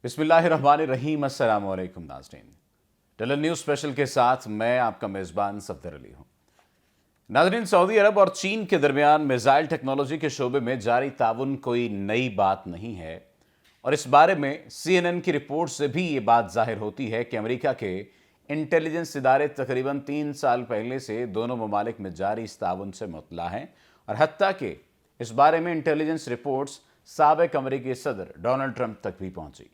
बिस्मिल्लाहिर्रहमानिर्रहीम। अस्सलाम वालेकुम नाज़रीन, टेलर न्यूज़ स्पेशल के साथ मैं आपका मेज़बान सफदर अली हूँ। नाज़रीन, सऊदी अरब और चीन के दरमियान मिसाइल टेक्नोलॉजी के शोबे में जारी ताउन कोई नई बात नहीं है, और इस बारे में CNN की रिपोर्ट से भी ये बात जाहिर होती है कि अमेरिका के इंटेलिजेंस इदारे तकरीबन 3 साल पहले से दोनों ममालिक में जारी इस ताउन से मुतला हैं, और हत्ता कि इस बारे में इंटेलिजेंस रिपोर्ट्स साबिक अमेरिकी सदर डोनाल्ड ट्रंप तक भी पहुंची,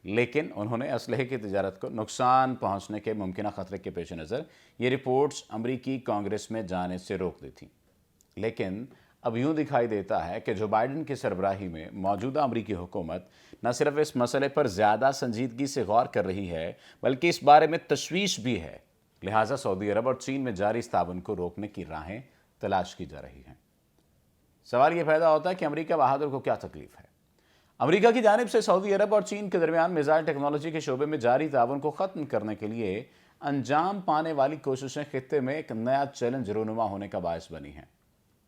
लेकिन उन्होंने असलहे की तजारत को नुकसान पहुंचने के मुमकिन खतरे के पेश नज़र ये रिपोर्ट्स अमरीकी कांग्रेस में जाने से रोक दी थी। लेकिन अब यूं दिखाई देता है कि जो बाइडन की सरबराही में मौजूदा अमरीकी हुकूमत न सिर्फ इस मसले पर ज़्यादा संजीदगी से गौर कर रही है, बल्कि इस बारे में तशवीश भी है। लिहाजा सऊदी अरब और चीन में जारी इस ताउन को रोकने की राहें तलाश की जा रही हैं। सवाल ये पैदा होता है कि अमरीका बहादुर को क्या तकलीफ है। अमेरिका की जानिब से सऊदी अरब और चीन के दरमियान मिसाइल टेक्नोलॉजी के शोबे में जारी ताउन को ख़त्म करने के लिए अंजाम पाने वाली कोशिशें खित्ते में एक नया चैलेंज रूनुमा होने का बायस बनी हैं।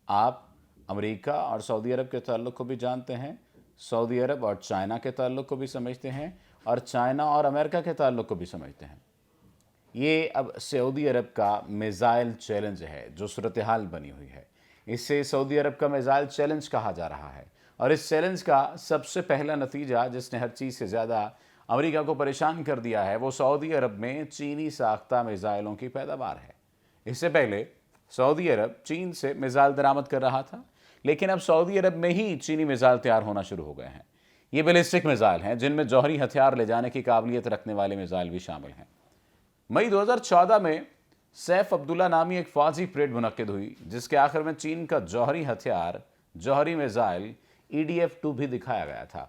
आप अमेरिका और सऊदी अरब के ताल्लुक़ को भी जानते हैं, सऊदी अरब और चाइना के ताल्लुक़ को भी समझते हैं, और चाइना और अमेरिका के ताल्लुक़ को भी समझते हैं। ये अब सऊदी अरब का मिसाइल चैलेंज है जो सूरत हाल बनी हुई है। इसे सऊदी अरब का मिसाइल चैलेंज कहा जा रहा है, और इस चैलेंज का सबसे पहला नतीजा जिसने हर चीज़ से ज़्यादा अमेरिका को परेशान कर दिया है, वो सऊदी अरब में चीनी साख्ता मिसाइलों की पैदावार है। इससे पहले सऊदी अरब चीन से मिसाइल दरामद कर रहा था, लेकिन अब सऊदी अरब में ही चीनी मिसाइल तैयार होना शुरू हो गए हैं। ये बैलिस्टिक मिसाइल हैं जिनमें जौहरी हथियार ले जाने की काबिलियत रखने वाले मिसाइल भी शामिल हैं। मई 2014 में सैफ अब्दुल्ला नामी एक फौजी परेड मुनक्किद हुई, जिसके आखिर में चीन का जौहरी हथियार, जौहरी मिसाइल EDF-2 भी दिखाया गया था।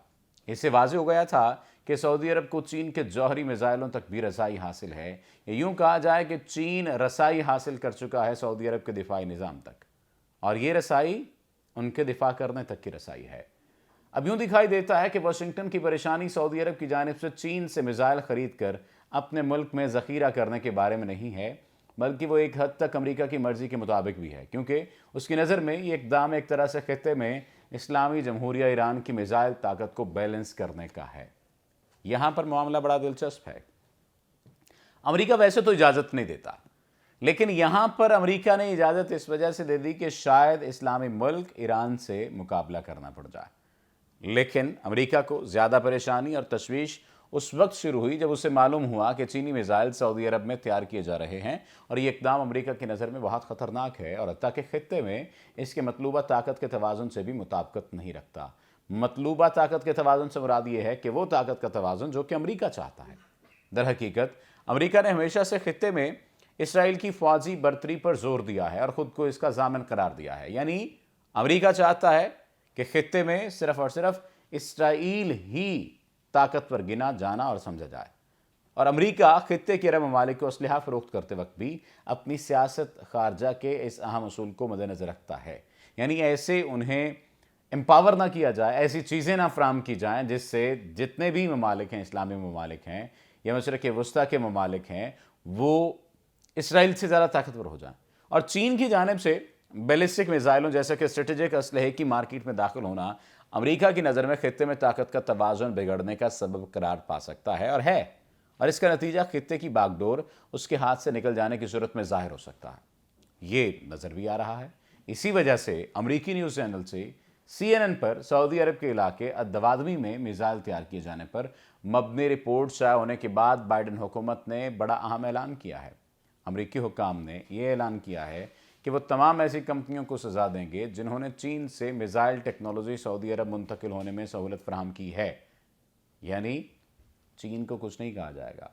इससे वाज़ेह हो गया था कि सऊदी अरब को चीन के जौहरी मिसाइलों तक भी रसाई हासिल है। यूं कहा जाए कि चीन रसाई हासिल कर चुका है सऊदी अरब के दिफाई निज़ाम तक, और ये रसाई उनके दिफा करने तक की रसाई है। अब यूं दिखाई देता है कि वाशिंगटन की परेशानी सऊदी अरब की जानिब से चीन से मिसाइल खरीद कर अपने मुल्क में ज़ख़ीरा करने के बारे में नहीं है, बल्कि वो एक हद तक अमेरिका की मर्ज़ी के मुताबिक भी है, क्योंकि उसकी नज़र में ये इक़दाम एक तरह से खित्ते में इस्लामी जमहूरिया ईरान की मिसाइल ताकत को बैलेंस करने का है। यहाँ पर मामला बड़ा दिलचस्प है। अमेरिका वैसे तो इजाज़त नहीं देता, लेकिन यहाँ पर अमेरिका ने इजाज़त इस वजह से दे दी कि शायद इस्लामी मुल्क ईरान से मुकाबला करना पड़ जाए। लेकिन अमेरिका को ज़्यादा परेशानी और तशवीश उस वक्त शुरू हुई जब उसे मालूम हुआ कि चीनी मिसाइल सऊदी अरब में तैयार किए जा रहे हैं, और ये इक़दाम अमेरिका की नज़र में बहुत ख़तरनाक है, और हत्ता के खित्ते में इसके मतलूबा ताकत के तवाज़ुन से भी मुताबिकत नहीं रखता। मतलूबा ताकत के तवाज़ुन से मुराद ये है कि वो ताकत का तवाज़ुन जो कि अमेरिका चाहता है। दर हकीकत अमेरिका ने हमेशा से खित्ते में इसराइल की फ़ौजी बर्तरी पर जोर दिया है और ख़ुद को इसका ज़ामिन करार दिया है। यानी अमेरिका चाहता है कि खित्ते में सिर्फ़ और सिर्फ इसराइल ही ताकतवर गिना जाना और समझा जाए, और अमेरिका खित्ते के अरब ममालिक को असलहा फ़रोख्त करते वक्त भी अपनी सियासत खारजा के इस अहम असूल को मद्देनज़र रखता है। यानी ऐसे उन्हें एम्पावर ना किया जाए, ऐसी चीज़ें ना फ्राहम की जाएँ जिससे जितने भी ममालिक हैं, इस्लामी ममालिक हैं या मशरिक़ वस्ता के ममालिक हैं, वो इसराइल से ज़्यादा ताकतवर हो जाएँ। और चीन की जानिब से बैलिस्टिक मिसाइलों जैसे कि स्ट्रेटेजिक असलहे की मार्केट में दाखिल होना अमेरिका की नज़र में खित्ते में ताकत का तवाज़ुन बिगड़ने का सबब करार पा सकता है, और इसका नतीजा खित्ते की बागडोर उसके हाथ से निकल जाने की सूरत में ज़ाहिर हो सकता है। ये नज़र भी आ रहा है। इसी वजह से अमेरिकी न्यूज़ चैनल से CNN पर सऊदी अरब के इलाके अद्दवादमी में मिसाइल तैयार किए जाने पर मबनी रिपोर्ट शाया होने के बाद बाइडन हुकूमत ने बड़ा अहम ऐलान किया है। अमेरिकी हुकाम ने यह ऐलान किया है कि वो तमाम ऐसी कंपनियों को सज़ा देंगे जिन्होंने चीन से मिसाइल टेक्नोलॉजी सऊदी अरब मुंतकिल होने में सहूलत फराहम की है। यानी चीन को कुछ नहीं कहा जाएगा,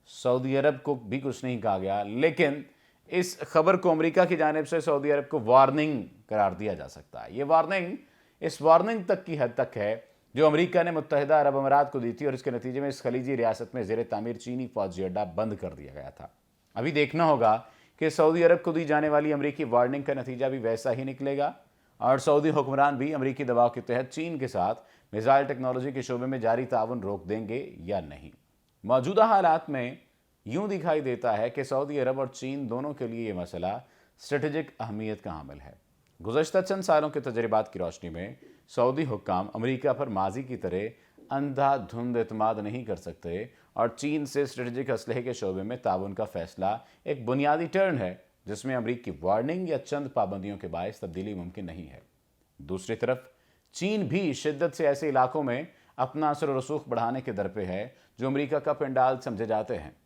सऊदी अरब को भी कुछ नहीं कहा गया, लेकिन इस खबर को अमेरिका की जानिब से सऊदी अरब को वार्निंग करार दिया जा सकता है। ये वार्निंग इस वार्निंग तक की हद तक है जो अमेरिका ने मुत्तहिदा अरब अमारात को दी थी, और इसके नतीजे में इस खलीजी रियासत में ज़ेर तामीर चीनी फौजी अड्डा बंद कर दिया गया था। अभी देखना होगा कि सऊदी अरब को दी जाने वाली अमेरिकी वार्निंग का नतीजा भी वैसा ही निकलेगा, और सऊदी हुक्मरान भी अमेरिकी दबाव के तहत चीन के साथ मिसाइल टेक्नोलॉजी के शोबे में जारी ताउन रोक देंगे या नहीं। मौजूदा हालात में यूं दिखाई देता है कि सऊदी अरब और चीन दोनों के लिए ये मसला स्ट्रेटेजिक अहमियत का हामिल है। गुज़श्ता चंद सालों के तजर्बात की रोशनी में सऊदी हुक्काम अमेरिका पर माजी की तरह अंधा धुंध एतमाद नहीं कर सकते और चीन से स्ट्रेटेजिक असलहे के शोबे में ताउन का फैसला एक बुनियादी टर्न है जिसमें अमरीकी वार्निंग या चंद पाबंदियों के बायस तब्दीली मुमकिन नहीं है। दूसरी तरफ चीन भी शिद्दत से ऐसे इलाकों में अपना असर और रसूख बढ़ाने के दर पे है जो अमरीका का पिंडाल समझे जाते हैं।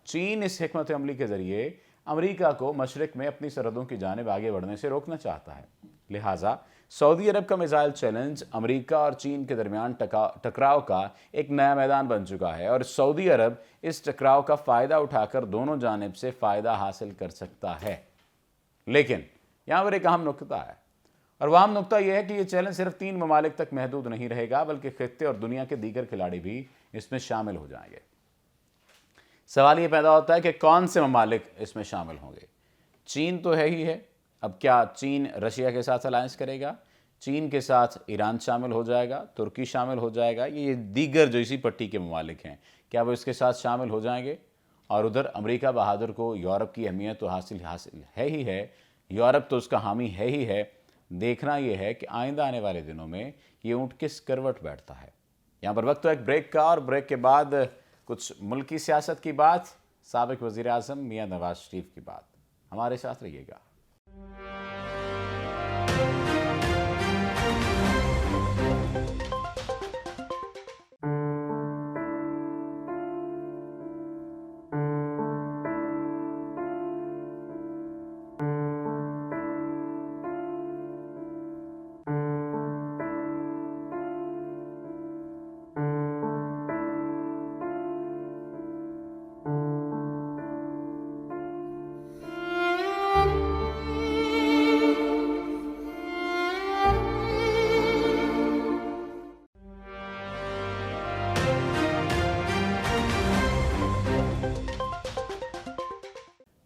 चीन इस हिकमत अमली के जरिए अमरीका को मशरिक में अपनी सरहदों की जानिब आगे बढ़ने से रोकना चाहता है। लिहाजा सऊदी अरब का मिसाइल चैलेंज अमरीका और चीन के दरमियान टकराव का एक नया मैदान बन चुका है और सऊदी अरब इस टकराव का फ़ायदा उठाकर दोनों जानिब से फ़ायदा हासिल कर सकता है। लेकिन यहाँ पर एक अहम नुकता है और वह अहम नुकता यह है कि यह चैलेंज सिर्फ 3 ममालिक तक महदूद नहीं रहेगा बल्कि खित्ते और दुनिया के दीगर खिलाड़ी भी इसमें शामिल हो जाएंगे। सवाल ये पैदा होता है कि कौन से ममालिक इसमें शामिल होंगे। चीन तो है ही है, अब क्या चीन रशिया के साथ अलायंस करेगा? चीन के साथ ईरान शामिल हो जाएगा, तुर्की शामिल हो जाएगा, ये दीगर जो इसी पट्टी के ममालिक हैं क्या वो इसके साथ शामिल हो जाएंगे? और उधर अमेरिका बहादुर को यूरोप की अहमियत तो हासिल है ही है, यूरोप तो उसका हामी है ही है। देखना यह है कि आइंदा आने वाले दिनों में ये ऊँट किस करवट बैठता है। यहाँ पर वक्त तो एक ब्रेक का और ब्रेक के बाद कुछ मुल्की सियासत की बात, साबिक वज़ीर आज़म मियां नवाज शरीफ की बात। हमारे साथ रहिएगा।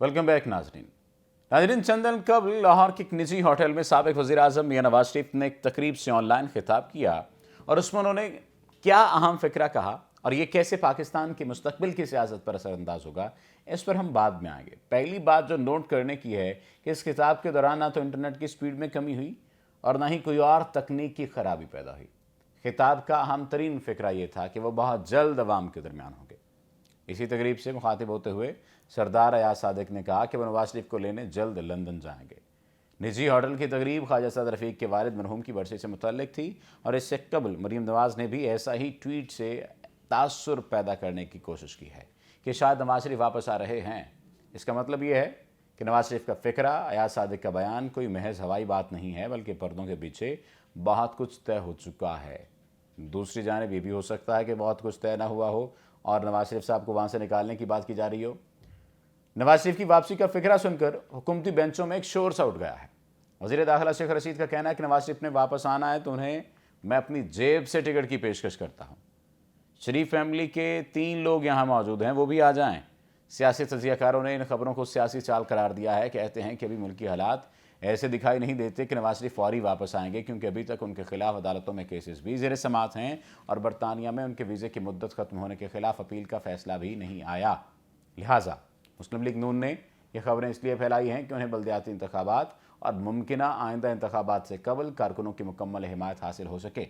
वेलकम बैक नाजरीन। चंद दिन कबल लाहौर के एक निजी होटल में साबिक वज़ीर आज़म मियां नवाज शरीफ ने एक तकरीब से ऑनलाइन खिताब किया और उसमें उन्होंने क्या अहम फ़िक्रा कहा और ये कैसे पाकिस्तान की मुस्तकबिल की सियासत पर असरअंदाज होगा, इस पर हम बाद में आएंगे। पहली बात जो नोट करने की है कि इस खिताब के दौरान ना तो इंटरनेट की स्पीड में कमी हुई और ना ही कोई और तकनीक की खराबी पैदा हुई। खिताब का अहम तरीन फ़िक्रा ये था कि वह बहुत जल्द अवाम के दरमियान होंगे। इसी तकरीब से मुखातिब होते हुए सरदार अयाज सादिक ने कहा कि वह नवाज शरीफ को लेने जल्द लंदन जाएंगे। निजी होटल की तकरीब ख्वाजा सद रफ़ीक के वालिद मरहूम की बरसी से मुतल्लिक थी और इससे कबल मरीम नवाज़ ने भी ऐसा ही ट्वीट से तासुर पैदा करने की कोशिश की है कि शायद नवाज शरीफ वापस आ रहे हैं। इसका मतलब ये है कि नवाज शरीफ का फ़िक्रा, अयाज सादिक का बयान कोई महज हवाई बात नहीं है बल्कि पर्दों के पीछे बहुत कुछ तय हो चुका है। दूसरी जानिब ये भी हो सकता है कि बहुत कुछ तय ना हुआ हो और नवाज शरीफ साहब को वहाँ से निकालने की बात की जा रही हो। नवाज शरीफ की वापसी का फिक्रा सुनकर हुकूमती बेंचों में एक शोर सा उठ गया है। वज़ीर दाखिला शेख रशीद का कहना है कि नवाज शरीफ ने वापस आना है तो उन्हें मैं अपनी जेब से टिकट की पेशकश करता हूँ। शरीफ फैमिली के 3 लोग यहाँ मौजूद हैं, वो भी आ जाएं। सियासी तजियाकारों ने इन खबरों को सियासी चाल करार दिया है। कहते हैं कि अभी मुल्की हालात ऐसे दिखाई नहीं देते कि नवाज शरीफ फौरी वापस आएंगे क्योंकि अभी तक उनके खिलाफ अदालतों में केसेस भी ज़ेर समाअत हैं और बरतानिया में उनके वीज़े की मुद्दत ख़त्म होने के खिलाफ अपील का फैसला भी नहीं आया। लिहाजा मुस्लिम लीग नून ने यह खबरें इसलिए फैलाई हैं कि उन्हें बल्दियाती इंतखाबात और मुमकिना आइंदा इंतखाबात से कबल कारकुनों की मुकम्मल हिमायत हासिल हो सके।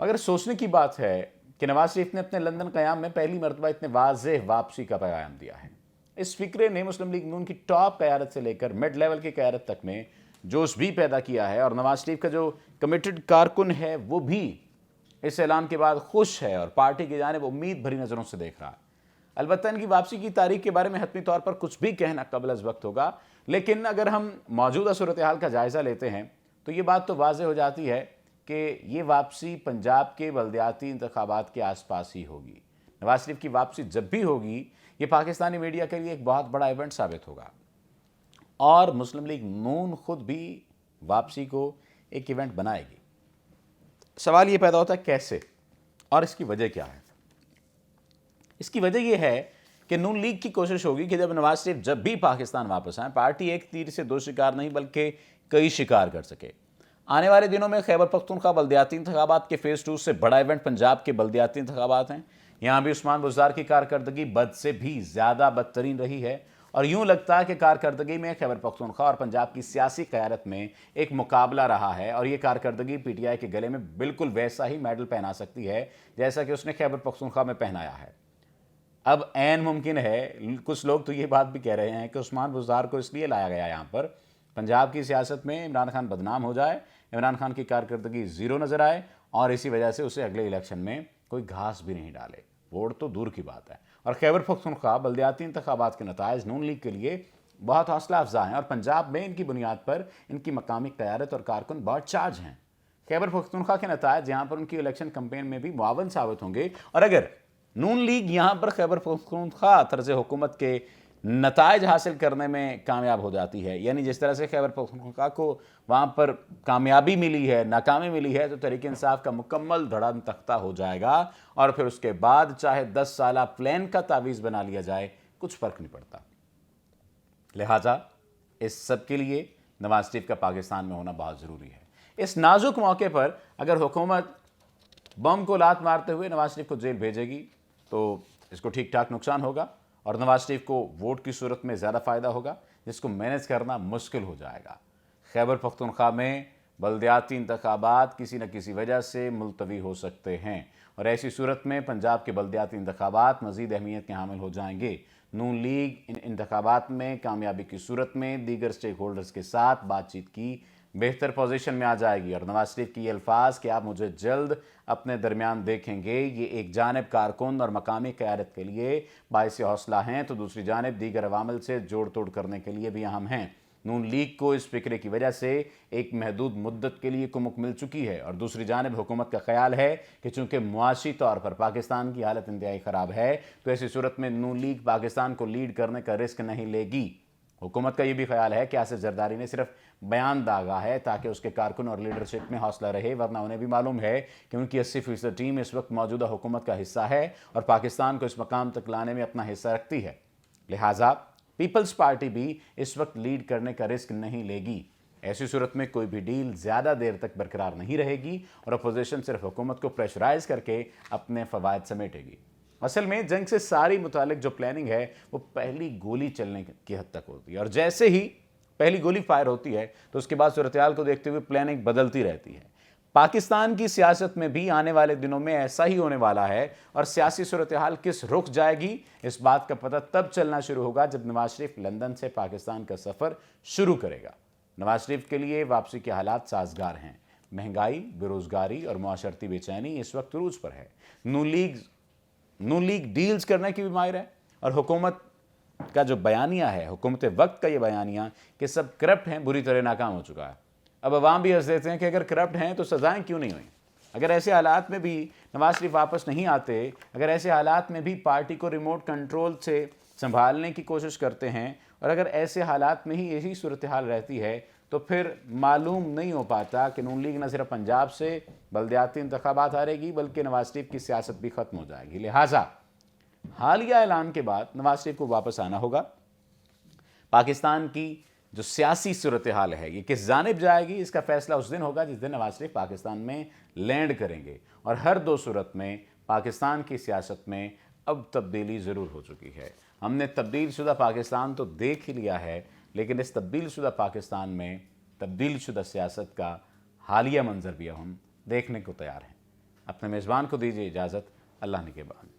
मगर सोचने की बात है कि नवाज शरीफ ने अपने लंदन क़याम में पहली मरतबा इतने वाज़ेह वापसी का पैगाम दिया है। इस फिक्रे ने मुस्लिम लीग नून की टॉप क़यादत से लेकर मिड लेवल की क़यादत तक में जोश भी पैदा किया है और नवाज शरीफ का जो कमिटेड कारकुन है वो भी इस ऐलान के बाद खुश है और पार्टी की जानिब उम्मीद भरी नज़रों से देख रहा है। अलबत्ता इनकी वापसी की तारीख के बारे में हतमी तौर पर कुछ भी कहना कबल अज़ वक्त होगा, लेकिन अगर हम मौजूदा सूरत हाल का जायज़ा लेते हैं तो ये बात तो वाज़ेह हो जाती है कि ये वापसी पंजाब के बल्दियाती इंतखाबात के आसपास ही होगी। नवाज शरीफ की वापसी जब भी होगी ये पाकिस्तानी मीडिया के लिए एक बहुत बड़ा इवेंट साबित होगा और मुस्लिम लीग नून खुद भी वापसी को एक इवेंट बनाएगी। सवाल ये पैदा होता है कैसे और इसकी वजह क्या है। इसकी वजह यह है कि नून लीग की कोशिश होगी कि जब नवाज शरीफ जब भी पाकिस्तान वापस आए पार्टी एक तीर से 2 शिकार नहीं बल्कि कई शिकार कर सके। आने वाले दिनों में खैबर पख्तूनख्वा बल्दियाती इंतखाबात के फ़ेज़ 2 से बड़ा इवेंट पंजाब के बल्दियाती इंतखाबात हैं। यहाँ भी उस्मान बुज़दार की कारकर्दगी बद से भी ज़्यादा बदतरीन रही है اور یوں لگتا ہے کہ کارکردگی میں خیبر پختونخوا اور پنجاب کی سیاسی قیادت میں ایک مقابلہ رہا ہے، اور یہ کارکردگی پی ٹی آئی کے گلے میں بالکل ویسا ہی میڈل پہنا سکتی ہے جیسا کہ اس نے خیبر پختونخوا میں پہنایا ہے۔ اب عین ممکن ہے، کچھ لوگ تو یہ بات بھی کہہ رہے ہیں کہ عثمان بزدار کو اس لیے لایا گیا یہاں پر پنجاب کی سیاست میں عمران خان بدنام ہو جائے، عمران خان کی کارکردگی زیرو نظر آئے، اور اسی وجہ سے اسے اگلے الیکشن میں کوئی گھاس بھی نہیں ڈالے۔ ووٹ تو دور کی بات ہے۔ اور خیبر پختونخوا بلدیاتی انتخابات کے نتائج نون لیگ کے لیے بہت حوصلہ افزا ہیں، اور پنجاب میں ان کی بنیاد پر ان کی مقامی قیادت اور کارکن بہت چارج ہیں۔ خیبر پختونخوا کے نتائج یہاں پر ان کی الیکشن کمپین میں بھی معاون ثابت ہوں گے، اور اگر نون لیگ یہاں پر خیبر پختونخوا طرز حکومت کے نتائج حاصل کرنے میں کامیاب ہو جاتی ہے، یعنی جس طرح سے خیبر پختونخوا کو وہاں پر کامیابی ملی ہے، ناکامی ملی ہے، تو تحریک انصاف کا مکمل دھڑا تختہ ہو جائے گا، اور پھر اس کے بعد چاہے 10 سالہ پلان کا تعویذ بنا لیا جائے، کچھ فرق نہیں پڑتا۔ لہٰذا اس سب کے لیے نواز شریف کا پاکستان میں ہونا بہت ضروری ہے۔ اس نازک موقع پر اگر حکومت بم کو لات مارتے ہوئے نواز شریف کو جیل بھیجے گی تو اس کو ٹھیک ٹھاک نقصان ہوگا، اور نواز شریف کو ووٹ کی صورت میں زیادہ فائدہ ہوگا، جس کو مینیج کرنا مشکل ہو جائے گا۔ خیبر پختونخوا میں بلدیاتی انتخابات کسی نہ کسی وجہ سے ملتوی ہو سکتے ہیں، اور ایسی صورت میں پنجاب کے بلدیاتی انتخابات مزید اہمیت کے حامل ہو جائیں گے۔ نون لیگ ان انتخابات میں کامیابی کی صورت میں دیگر سٹیک ہولڈرز کے ساتھ بات چیت کی بہتر پوزیشن میں آ جائے گی، اور نواز شریف کی یہ الفاظ کہ آپ مجھے جلد اپنے درمیان دیکھیں گے، یہ ایک جانب کارکن اور مقامی قیادت کے لیے باعث حوصلہ ہیں، تو دوسری جانب دیگر عوامل سے جوڑ توڑ کرنے کے لیے بھی اہم ہیں۔ نون لیگ کو اس فکرے کی وجہ سے ایک محدود مدت کے لیے کمک مل چکی ہے، اور دوسری جانب حکومت کا خیال ہے کہ چونکہ معاشی طور پر پاکستان کی حالت انتہائی خراب ہے، تو ایسی صورت میں نون لیگ پاکستان کو لیڈ کرنے کا رسک نہیں لے گی۔ حکومت کا یہ بھی خیال ہے کہ آصف زرداری نے صرف بیان داغا ہے تاکہ اس کے کارکن اور لیڈرشپ میں حوصلہ رہے، ورنہ انہیں بھی معلوم ہے کہ ان کی 80% ٹیم اس وقت موجودہ حکومت کا حصہ ہے اور پاکستان کو اس مقام تک لانے میں اپنا حصہ رکھتی ہے۔ لہٰذا پیپلز پارٹی بھی اس وقت لیڈ کرنے کا رسک نہیں لے گی۔ ایسی صورت میں کوئی بھی ڈیل زیادہ دیر تک برقرار نہیں رہے گی، اور اپوزیشن صرف حکومت کو پریشرائز کر کے اپنے فوائد سمیٹے گی۔ اصل میں جنگ سے ساری متعلق جو پلاننگ ہے وہ پہلی گولی چلنے کی حد تک ہوتی ہے، اور جیسے ہی پہلی گولی فائر ہوتی ہے تو اس کے بعد صورتحال کو دیکھتے ہوئے پلاننگ بدلتی رہتی ہے۔ پاکستان کی سیاست میں بھی آنے والے دنوں میں ایسا ہی ہونے والا ہے، اور سیاسی صورتحال کس رخ جائے گی اس بات کا پتہ تب چلنا شروع ہوگا جب نواز شریف لندن سے پاکستان کا سفر شروع کرے گا۔ نواز شریف کے لیے واپسی کے حالات سازگار ہیں۔ مہنگائی، بے روزگاری اور معاشرتی بے چینی اس وقت عروج پر ہے۔ نون لیگ ڈیلز کرنے کی بھی ماہر ہے، اور حکومت کا جو بیانیہ ہے، حکومت وقت کا یہ بیانیہ کہ سب کرپٹ ہیں، بری طرح ناکام ہو چکا ہے۔ اب عوام بھی ہنس دیتے ہیں کہ اگر کرپٹ ہیں تو سزائیں کیوں نہیں ہوئیں؟ اگر ایسے حالات میں بھی نواز شریف واپس نہیں آتے، اگر ایسے حالات میں بھی پارٹی کو ریموٹ کنٹرول سے سنبھالنے کی کوشش کرتے ہیں، اور اگر ایسے حالات میں ہی یہی صورتحال رہتی ہے، تو پھر معلوم نہیں ہو پاتا کہ نون لیگ نہ صرف پنجاب سے بلدیاتی انتخابات ہارے گی بلکہ نواز شریف کی سیاست بھی ختم ہو جائے گی۔ لہٰذا حالیہ اعلان کے بعد نواز شریف کو واپس آنا ہوگا۔ پاکستان کی جو سیاسی صورتحال ہے یہ کس جانب جائے گی، اس کا فیصلہ اس دن ہوگا جس دن نواز شریف پاکستان میں لینڈ کریں گے، اور ہر دو صورت میں پاکستان کی سیاست میں اب تبدیلی ضرور ہو چکی ہے۔ ہم نے تبدیل شدہ پاکستان تو دیکھ ہی لیا ہے، لیکن اس تبدیل شدہ پاکستان میں تبدیل شدہ سیاست کا حالیہ منظر بھی ہم دیکھنے کو تیار ہیں۔ اپنے میزبان کو دیجیے اجازت۔ اللہ نگہبان۔